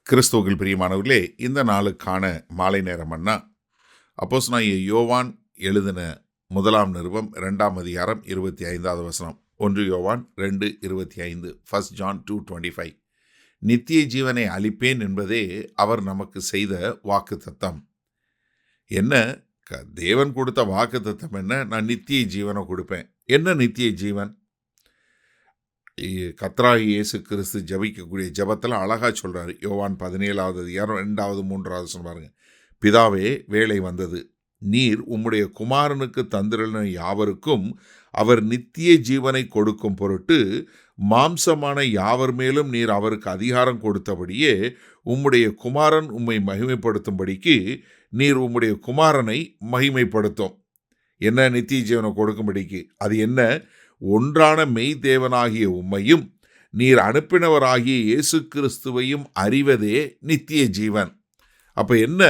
கிறிஸ்துவுக்குள் பிரியமானவர்களே, இந்த நாளுக்கான மாலை நேரம் அண்ணா அப்போஸ்தலனாகிய யோவான் எழுதின முதலாம் நிருபம் 2ஆம் அதிகாரம் 25வது வசனம். 1 யோவான் 2:25, 1 John 2:25. நித்திய ஜீவனை அளிப்பேன் என்பதே அவர் நமக்கு செய்த வாக்குத்தத்தம். என்ன தேவன் கொடுத்த வாக்குத்தத்தம் என்ன? நான் நித்திய ஜீவனை கொடுப்பேன். என்ன நித்திய ஜீவன்? கர்த்தராகிய இயேசு கிறிஸ்து ஜபிக்கக்கூடிய ஜபத்தில் அழகா சொல்றாரு. யோவான் 17வது அதிகாரம் 2வது 3வது பாருங்க. பிதாவே, வேளை வந்தது, நீர் உம்முடைய குமாரனுக்கு தந்திரன யாவருக்கும் அவர் நித்திய ஜீவனை கொடுக்கும் பொருட்டு மாம்சமான யாவர் மேலும் நீர் அவருக்கு அதிகாரம் கொடுத்தபடியே உம்முடைய குமாரன் உம்மை மகிமைப்படுத்தும்படிக்கு நீர் உம்முடைய குமாரனை மகிமைப்படுத்தும். என்ன நித்திய ஜீவனை கொடுக்கும்படிக்கு? அது என்ன? ஒன்றான மெய் தேவனாகிய உம்மையும் நீர் அனுப்பினவராகிய இயேசு கிறிஸ்துவையும் அறிவதே நித்திய ஜீவன். அப்போ என்ன?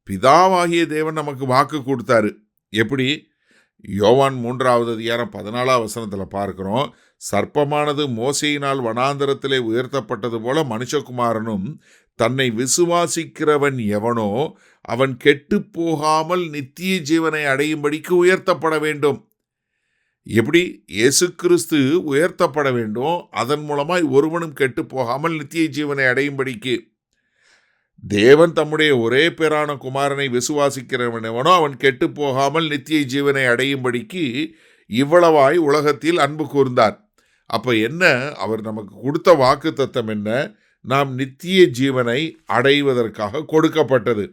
பிதாவாகிய தேவன் நமக்கு வாக்கு கொடுத்தாரு. எப்படி? யோவான் 3வது அதிகாரம் 14வது வசனத்தில் பார்க்கிறோம். சர்ப்பமானது மோசையினால் வனாந்தரத்திலே உயர்த்தப்பட்டது போல மனுஷகுமாரனும் தன்னை விசுவாசிக்கிறவன் எவனோ அவன் கெட்டு போகாமல் நித்திய ஜீவனை அடையும்படிக்கு உயர்த்தப்பட வேண்டும். எப்படி? இயேசு கிறிஸ்து உயர்த்தப்பட வேண்டும், அதன் மூலமாய் ஒருவனும் கெட்டு போகாமல் நித்திய ஜீவனை அடையும்படிக்கு. தேவன் தம்முடைய ஒரே பேரான குமாரனை விசுவாசிக்கிறவனவனோ அவன் கெட்டு போகாமல் நித்திய ஜீவனை அடையும்படிக்கு இவ்வளவாய் உலகத்தில் அன்பு கூர்ந்தார். அப்போ என்ன? அவர் நமக்கு கொடுத்த வாக்கு தத்தம் என்ன? நாம் நித்திய ஜீவனை அடைவதற்காக கொடுக்கப்பட்டது.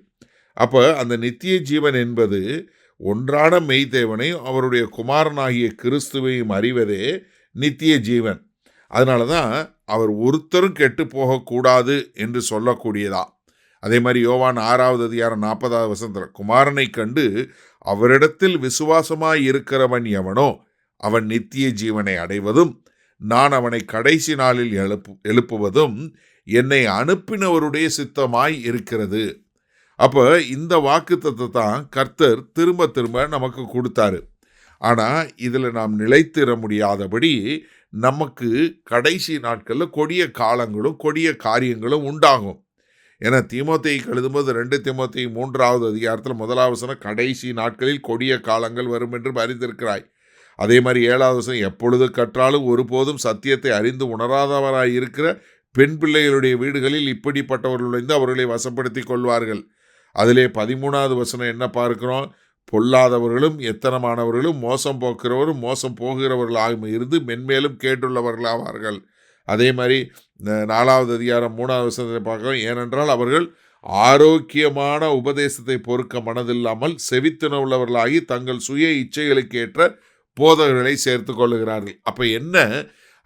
அப்போ அந்த நித்திய ஜீவன் என்பது ஒன்றான மெய்தேவனையும் அவருடைய குமாரனாகிய கிறிஸ்துவையும் அறிவதே நித்திய ஜீவன். அதனால தான் அவர் ஒருத்தரும் கெட்டு போகக்கூடாது என்று சொல்லக்கூடியதா. அதே மாதிரி யோவான் 6வது அதிகாரம் 40வது வசனத்தில், குமாரனை கண்டு அவரிடத்தில் விசுவாசமாய் இருக்கிறவன் எவனோ அவன் நித்திய ஜீவனை அடைவதும் நான் அவனை கடைசி நாளில் எழுப்புவதும் என்னை அனுப்பினவருடைய சித்தமாய் இருக்கிறது. அப்போ இந்த வாக்குத்தத்தத்தை தான் கர்த்தர் திரும்ப திரும்ப நமக்கு கொடுத்தாரு. ஆனால் இதில் நாம் நிலைத்திட முடியாதபடி நமக்கு கடைசி நாட்களில் கொடிய காலங்களும் கொடிய காரியங்களும் உண்டாகும். ஏன்னா தீமோத்தேயுக்கு எழுதும்போது 2 தீமோத்தேயு 3வது அதிகாரத்தில் 1வது வசனம், கடைசி நாட்களில் கொடிய காலங்கள் வரும் என்று அறிந்திருக்கிறாய். அதே மாதிரி 7வது வசனம், எப்பொழுது கற்றாலும் ஒருபோதும் சத்தியத்தை அறிந்து உணராதவராய் இருக்கிற பெண் பிள்ளைகளுடைய வீடுகளில் இப்படிப்பட்டவர்கள் நுழைந்து அவர்களை வசப்படுத்தி கொள்வார்கள். அதிலே 13வது வசனம் என்ன பார்க்கிறோம்? பொல்லாதவர்களும் எத்தனமானவர்களும் மோசம் போக்குறவரும் மோசம் போகிறவர்களாக இருந்து மென்மேலும் கேட்டுள்ளவர்களாவார்கள். அதே மாதிரி 4வது அதிகாரம் 3வது வசனத்தை பார்க்கிறோம். ஏனென்றால் அவர்கள் ஆரோக்கியமான உபதேசத்தை பொறுக்க மனதில்லாமல் செவித்தின உள்ளவர்களாகி தங்கள் சுய இச்சைகளுக்கு ஏற்ற போதகர்களை சேர்த்து கொள்ளுகிறார்கள். அப்போ என்ன?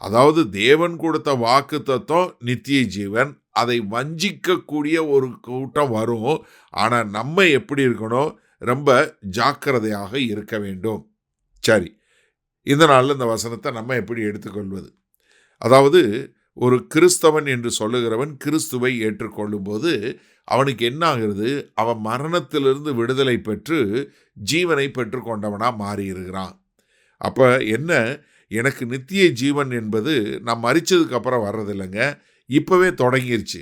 அதாவது தேவன் கொடுத்த வாக்கு தத்துவம் நித்திய ஜீவன். அதை வஞ்சிக்கக்கூடிய ஒரு கூட்டம் வரும். ஆனால் நம்ம எப்படி இருக்கணும்? ரொம்ப ஜாக்கிரதையாக இருக்க வேண்டும். சரி, இந்த நாளில் இந்த வசனத்தை நம்ம எப்படி எடுத்துக்கொள்வது? அதாவது ஒரு கிறிஸ்தவன் என்று சொல்லுகிறவன் கிறிஸ்துவை ஏற்றுக்கொள்ளும் போது அவனுக்கு என்ன ஆகிறது? அவன் மரணத்திலிருந்து விடுதலை பெற்று ஜீவனை பெற்றுக்கொண்டவனாக மாறியிருக்கிறான். அப்போ என்ன? எனக்கு நித்திய ஜீவன் என்பது நான் மரிச்சதுக்கு அப்புறம் வர்றதில்லைங்க, இப்போவே தொடங்கிருச்சு.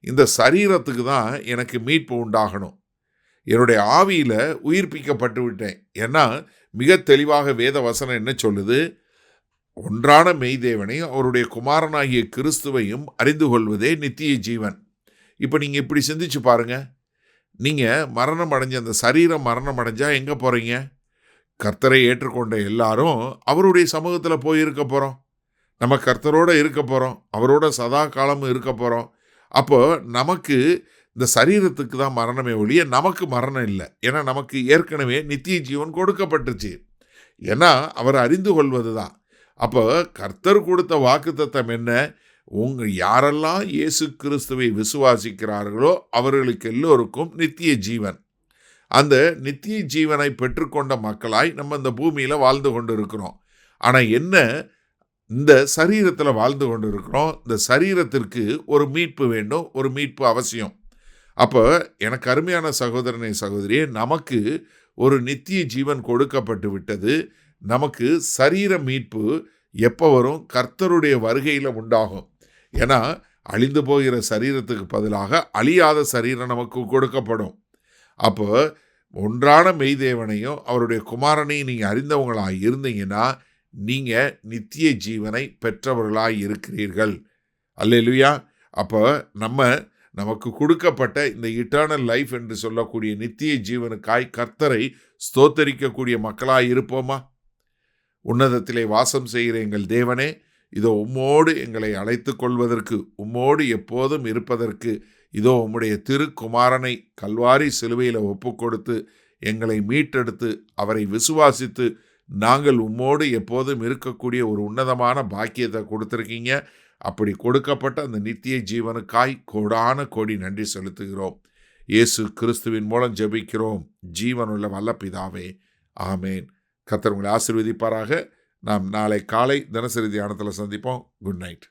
இந்த சரீரத்துக்கு தான் எனக்கு மீட்பு உண்டாகணும். என்னுடைய ஆவியில் உயிர்ப்பிக்கப்பட்டு விட்டேன். ஏன்னா மிக தெளிவாக வேத வசனம் என்ன சொல்லுது? ஒன்றான மெய்தேவனையும் அவருடைய குமாரனாகிய கிறிஸ்துவையும் அறிந்து கொள்வதே நித்திய ஜீவன். இப்போ நீங்கள் இப்படி சிந்திச்சு பாருங்கள். நீங்கள் மரணம் அடைஞ்ச அந்த சரீரம் மரணம் அடைஞ்சால் எங்கே போகிறீங்க? கர்த்தரை ஏற்றுக்கொண்ட எல்லாரும் அவருடைய சமூகத்தில் போய் இருக்க போகிறோம். நம்ம கர்த்தரோடு இருக்க போகிறோம், அவரோட சதா காலமும் இருக்க போகிறோம். அப்போ நமக்கு இந்த சரீரத்துக்கு தான் மரணமே ஒழிய நமக்கு மரணம் இல்லை. ஏன்னா நமக்கு ஏற்கனவே நித்திய ஜீவன் கொடுக்கப்பட்டுச்சு. ஏன்னா அவர் அறிந்து கொள்வது தான். அப்போ கர்த்தர் கொடுத்த வாக்குத்தத்தம் என்ன? யாரெல்லாம் இயேசு கிறிஸ்துவை விசுவாசிக்கிறார்களோ அவர்களுக்கு எல்லோருக்கும் நித்திய ஜீவன். அந்த நித்திய ஜீவனை பெற்றுக்கொண்ட மக்களாய் நம்ம இந்த பூமியில் வாழ்ந்து கொண்டு இருக்கிறோம். ஆனால் என்ன? இந்த சரீரத்தில் வாழ்ந்து கொண்டு இருக்கிறோம். இந்த சரீரத்திற்கு ஒரு மீட்பு வேண்டும், ஒரு மீட்பு அவசியம். அப்போ எனக்கு அருமையான சகோதரனை சகோதரியே, நமக்கு ஒரு நித்திய ஜீவன் கொடுக்கப்பட்டு விட்டது. நமக்கு சரீர மீட்பு எப்போ வரும்? கர்த்தருடைய வருகையில் உண்டாகும். ஏன்னா அழிந்து போகிற சரீரத்துக்கு பதிலாக அழியாத சரீரம் நமக்கு கொடுக்கப்படும். அப்போ ஒன்றான மெய்தேவனையும் அவருடைய குமாரனையும் நீங்கள் அறிந்தவங்களாக இருந்தீங்கன்னா நீங்கள் நித்திய ஜீவனை பெற்றவர்களாய் இருக்கிறீர்கள். அல்லேலூயா. அப்போ நமக்கு கொடுக்கப்பட்ட இந்த இட்டர்னல் லைஃப் என்று சொல்லக்கூடிய நித்திய ஜீவனுக்காய் கர்த்தரை ஸ்தோத்தரிக்கக்கூடிய மக்களாய் இருப்போமா? உன்னதத்திலே வாசம் செய்கிற எங்கள் தேவனே, இதோ உம்மோடு எங்களை அழைத்து கொள்வதற்கு, உம்மோடு எப்போதும் இருப்பதற்கு, இதோ உம்முடைய திருக்குமாரனை கல்வாரி சிலுவையில் ஒப்பு கொடுத்து எங்களை மீட்டெடுத்து அவரை விசுவாசித்து நாங்கள் உம்மோடு எப்போதும் இருக்கக்கூடிய ஒரு உன்னதமான பாக்கியத்தை கொடுத்துருக்கீங்க. அப்படி கொடுக்கப்பட்ட அந்த நித்திய ஜீவனுக்காய் கோடான கோடி நன்றி செலுத்துகிறோம். இயேசு கிறிஸ்துவின் மூலம் ஜெபிக்கிறோம் ஜீவனுள்ள வல்ல பிதாவே, ஆமேன். கர்த்தர் உங்களை ஆசீர்வதிப்பாராக. நாம் நாளை காலை தினசரி தியானத்தில் சந்திப்போம். Good night.